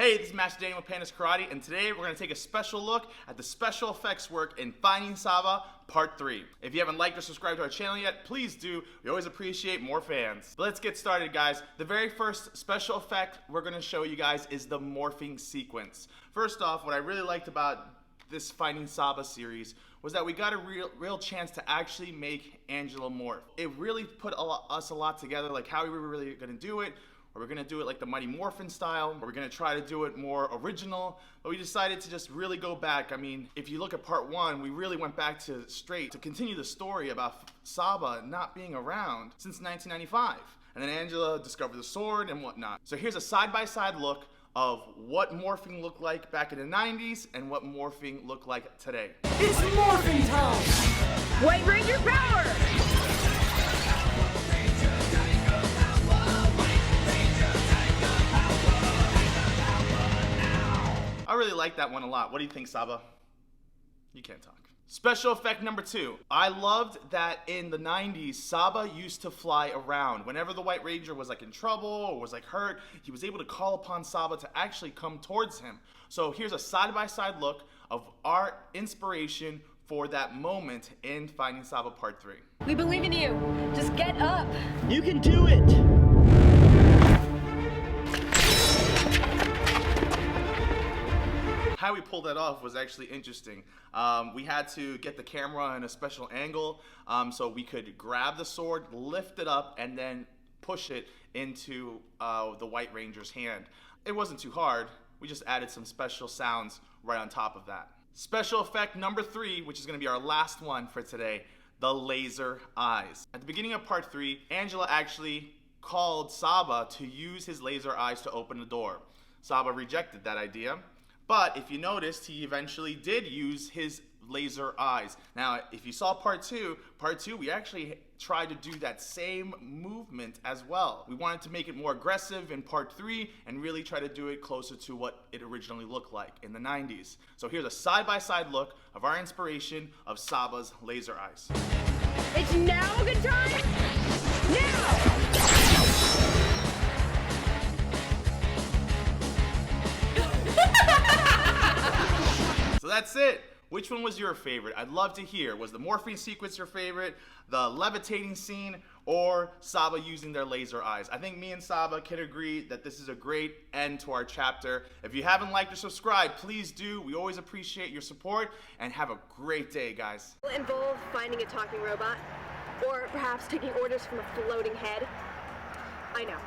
Hey, this is Master Daniel with Pandas Karate, and today we're going to take a special look at the special effects work in Finding Saba Part-3. If you haven't liked or subscribed to our channel yet, please do. We always appreciate more fans. But let's get started, guys. The very first special effect we're going to show you guys is the morphing sequence. First off, what I really liked about this Finding Saba series was that we got a real chance to actually make Angela morph. It really put us a lot together, like how we were really going to do it. Are we going to do it like the Mighty Morphin style? Are we going to try to do it more original? But we decided to just really go back. I mean, if you look at part one, we really went back to continue the story about Saba not being around since 1995. And then Angela discovered the sword and whatnot. So here's a side-by-side look of what morphing looked like back in the 90s and what morphing looked like today. It's morphing time! White Ranger power! I really like that one a lot. What do you think, Saba? You can't talk. Special effect number 2. I loved that in the 90s, Saba used to fly around. Whenever the White Ranger was like in trouble or was like hurt, he was able to call upon Saba to actually come towards him. So here's a side-by-side look of our inspiration for that moment in Finding Saba Part 3. We believe in you. Just get up. You can do it! How we pulled that off was actually interesting. We had to get the camera in a special angle so we could grab the sword, lift it up, and then push it into the White Ranger's hand. It wasn't too hard. We just added some special sounds right on top of that. Special effect number 3, which is going to be our last one for today, the laser eyes. At the beginning of part 3, Angela actually called Saba to use his laser eyes to open the door. Saba rejected that idea. But if you noticed, he eventually did use his laser eyes. Now, if you saw part two, we actually tried to do that same movement as well. We wanted to make it more aggressive in part 3 and really try to do it closer to what it originally looked like in the 90s. So here's a side-by-side look of our inspiration of Saba's laser eyes. It's now a good time? Now! So that's it. Which one was your favorite? I'd love to hear. Was the morphing sequence your favorite, the levitating scene, or Saba using their laser eyes? I think me and Saba can agree that this is a great end to our chapter. If you haven't liked or subscribed, please do. We always appreciate your support, and have a great day, guys. Will it involve finding a talking robot? Or perhaps taking orders from a floating head? I know.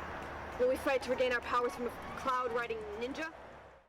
Will we fight to regain our powers from a cloud-riding ninja?